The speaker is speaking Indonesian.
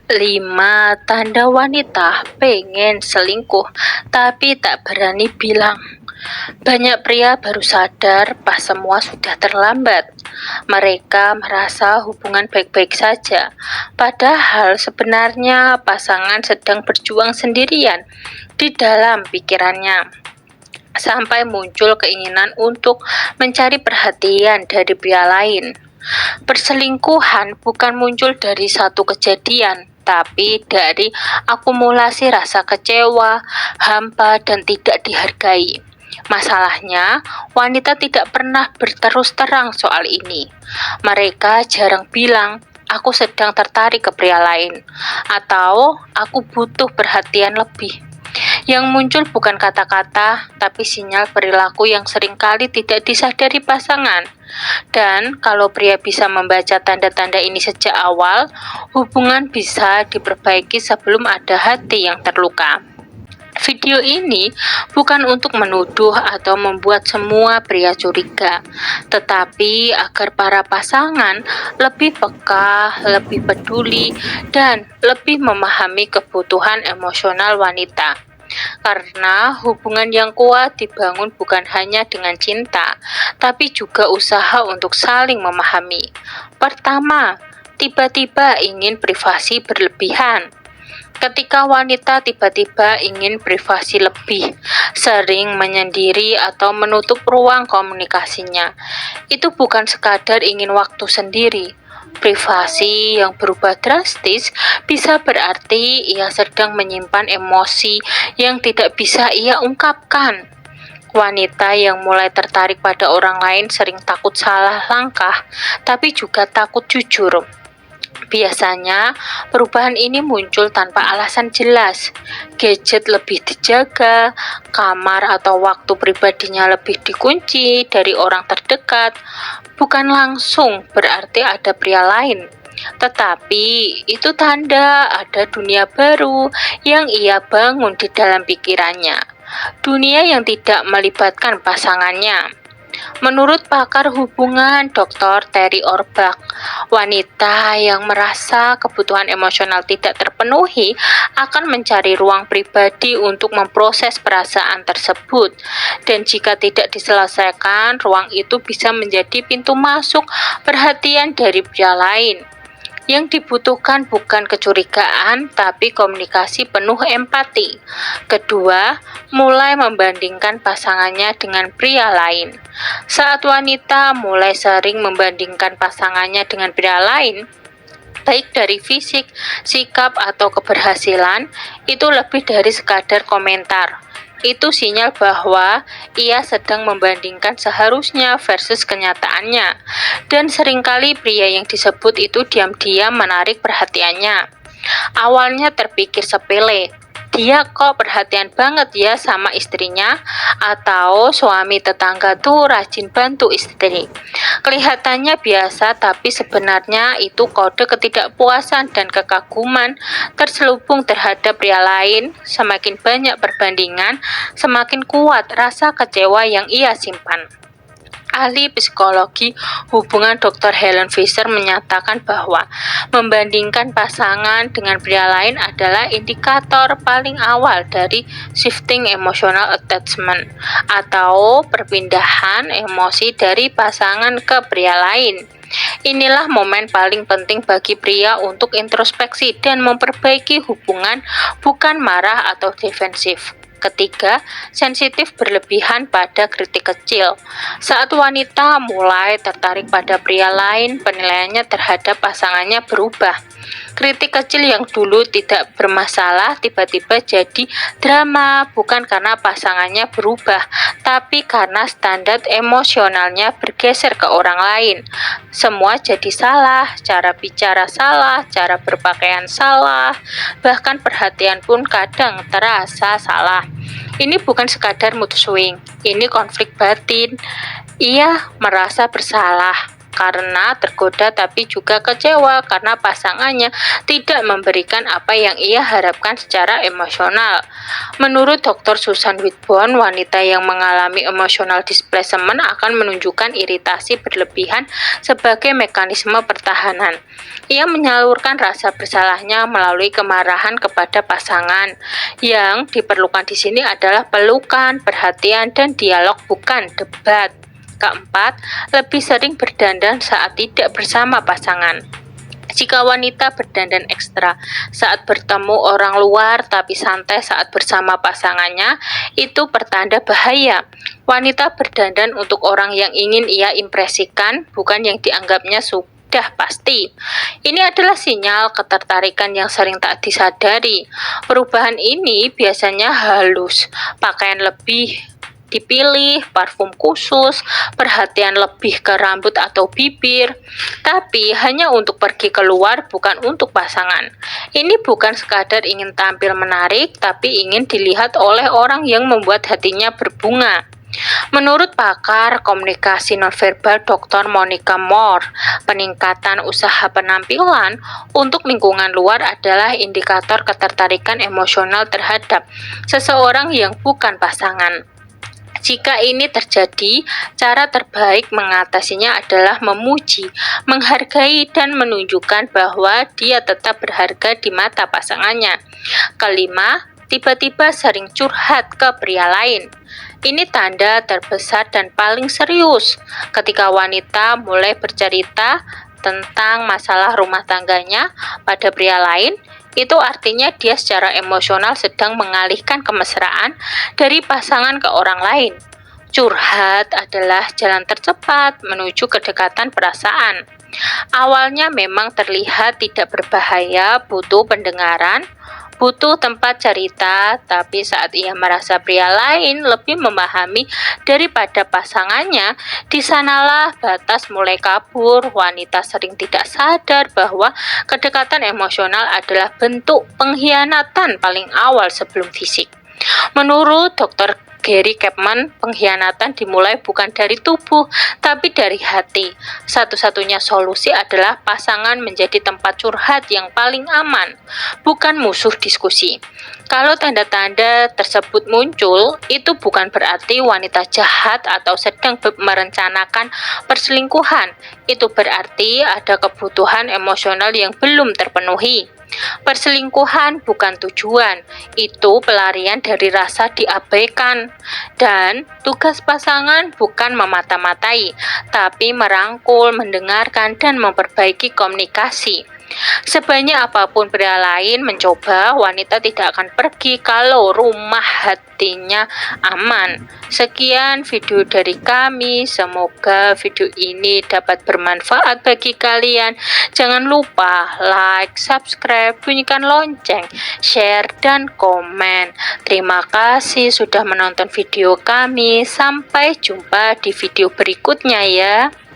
5 tanda wanita pengen selingkuh tapi tak berani bilang. Banyak pria baru sadar pas semua sudah terlambat. Mereka merasa hubungan baik-baik saja, padahal sebenarnya pasangan sedang berjuang sendirian di dalam pikirannya. Sampai muncul keinginan untuk mencari perhatian dari pria lain. Perselingkuhan bukan muncul dari satu kejadian, tapi dari akumulasi rasa kecewa, hampa, dan tidak dihargai. Masalahnya, wanita tidak pernah berterus terang soal ini. Mereka jarang bilang, "Aku sedang tertarik ke pria lain," atau "Aku butuh perhatian lebih." Yang muncul bukan kata-kata, tapi sinyal perilaku yang seringkali tidak disadari pasangan. Dan kalau pria bisa membaca tanda-tanda ini sejak awal, hubungan bisa diperbaiki sebelum ada hati yang terluka. Video ini bukan untuk menuduh atau membuat semua pria curiga, tetapi agar para pasangan lebih peka, lebih peduli, dan lebih memahami kebutuhan emosional wanita. Karena hubungan yang kuat dibangun bukan hanya dengan cinta, tapi juga usaha untuk saling memahami. Pertama, tiba-tiba ingin privasi berlebihan. Ketika wanita tiba-tiba ingin privasi lebih, sering menyendiri atau menutup ruang komunikasinya, itu bukan sekadar ingin waktu sendiri. Privasi yang berubah drastis bisa berarti ia sedang menyimpan emosi yang tidak bisa ia ungkapkan. Wanita yang mulai tertarik pada orang lain sering takut salah langkah, tapi juga takut jujur. Biasanya, perubahan ini muncul tanpa alasan jelas. Gadget lebih dijaga, kamar atau waktu pribadinya lebih dikunci dari orang terdekat. Bukan langsung berarti ada pria lain, tetapi itu tanda ada dunia baru yang ia bangun di dalam pikirannya. Dunia yang tidak melibatkan pasangannya. Menurut pakar hubungan Dr. Terry Orbach, wanita yang merasa kebutuhan emosional tidak terpenuhi akan mencari ruang pribadi untuk memproses perasaan tersebut. Dan jika tidak diselesaikan, ruang itu bisa menjadi pintu masuk perhatian dari pria lain. Yang dibutuhkan bukan kecurigaan, tapi komunikasi penuh empati. Kedua, mulai membandingkan pasangannya dengan pria lain. Saat wanita mulai sering membandingkan pasangannya dengan pria lain, baik dari fisik, sikap, atau keberhasilan, itu lebih dari sekadar komentar. Itu sinyal bahwa ia sedang membandingkan seharusnya versus kenyataannya. Dan seringkali pria yang disebut itu diam-diam menarik perhatiannya. Awalnya terpikir sepele, dia kok perhatian banget ya sama istrinya, atau suami tetangga tuh rajin bantu istri. Kelihatannya biasa, tapi sebenarnya itu kode ketidakpuasan dan kekaguman terselubung terhadap pria lain. Semakin banyak perbandingan, semakin kuat rasa kecewa yang ia simpan. Ahli psikologi hubungan Dr. Helen Fisher menyatakan bahwa membandingkan pasangan dengan pria lain adalah indikator paling awal dari shifting emotional attachment atau perpindahan emosi dari pasangan ke pria lain. Inilah momen paling penting bagi pria untuk introspeksi dan memperbaiki hubungan, bukan marah atau defensif. Ketiga, sensitif berlebihan pada kritik kecil. Saat wanita mulai tertarik pada pria lain, penilaiannya terhadap pasangannya berubah. Kritik kecil yang dulu tidak bermasalah tiba-tiba jadi drama, bukan karena pasangannya berubah, tapi karena standar emosionalnya bergeser ke orang lain. Semua jadi salah, cara bicara salah, cara berpakaian salah, bahkan perhatian pun kadang terasa salah. Ini bukan sekadar mood swing, ini konflik batin. Ia merasa bersalah, karena tergoda tapi juga kecewa karena pasangannya tidak memberikan apa yang ia harapkan secara emosional. Menurut Dr. Susan Whitbourne, wanita yang mengalami emotional displacement akan menunjukkan iritasi berlebihan sebagai mekanisme pertahanan. Ia menyalurkan rasa bersalahnya melalui kemarahan kepada pasangan. Yang diperlukan di sini adalah pelukan, perhatian, dan dialog, bukan debat. Keempat, lebih sering berdandan saat tidak bersama pasangan. Jika wanita berdandan ekstra saat bertemu orang luar tapi santai saat bersama pasangannya, itu pertanda bahaya. Wanita berdandan untuk orang yang ingin ia impresikan, bukan yang dianggapnya sudah pasti. Ini adalah sinyal ketertarikan yang sering tak disadari. Perubahan ini biasanya halus, pakaian lebih dipilih, parfum khusus, perhatian lebih ke rambut atau bibir, tapi hanya untuk pergi keluar, bukan untuk pasangan. Ini bukan sekadar ingin tampil menarik, tapi ingin dilihat oleh orang yang membuat hatinya berbunga. Menurut pakar komunikasi nonverbal Dr. Monica Moore, peningkatan usaha penampilan untuk lingkungan luar adalah indikator ketertarikan emosional terhadap seseorang yang bukan pasangan. Jika ini terjadi, cara terbaik mengatasinya adalah memuji, menghargai, dan menunjukkan bahwa dia tetap berharga di mata pasangannya. Kelima, tiba-tiba sering curhat ke pria lain. Ini tanda terbesar dan paling serius. Ketika wanita mulai bercerita tentang masalah rumah tangganya pada pria lain, itu artinya dia secara emosional sedang mengalihkan kemesraan dari pasangan ke orang lain. Curhat adalah jalan tercepat menuju kedekatan perasaan. Awalnya memang terlihat tidak berbahaya, butuh pendengaran, butuh tempat cerita, tapi saat ia merasa pria lain lebih memahami daripada pasangannya, di sanalah batas mulai kabur. Wanita sering tidak sadar bahwa kedekatan emosional adalah bentuk pengkhianatan paling awal sebelum fisik. Menurut Dr. Gary Chapman, pengkhianatan dimulai bukan dari tubuh, tapi dari hati. Satu-satunya solusi adalah pasangan menjadi tempat curhat yang paling aman, bukan musuh diskusi. Kalau tanda-tanda tersebut muncul, itu bukan berarti wanita jahat atau sedang merencanakan perselingkuhan. Itu berarti ada kebutuhan emosional yang belum terpenuhi. Perselingkuhan bukan tujuan, itu pelarian dari rasa diabaikan. Dan tugas pasangan bukan memata-matai, tapi merangkul, mendengarkan, dan memperbaiki komunikasi. Sebanyak apapun pria lain mencoba, wanita tidak akan pergi kalau rumah hatinya aman. Sekian video dari kami, semoga video ini dapat bermanfaat bagi kalian. Jangan lupa like, subscribe, bunyikan lonceng, share, dan komen. Terima kasih sudah menonton video kami. Sampai jumpa di video berikutnya ya.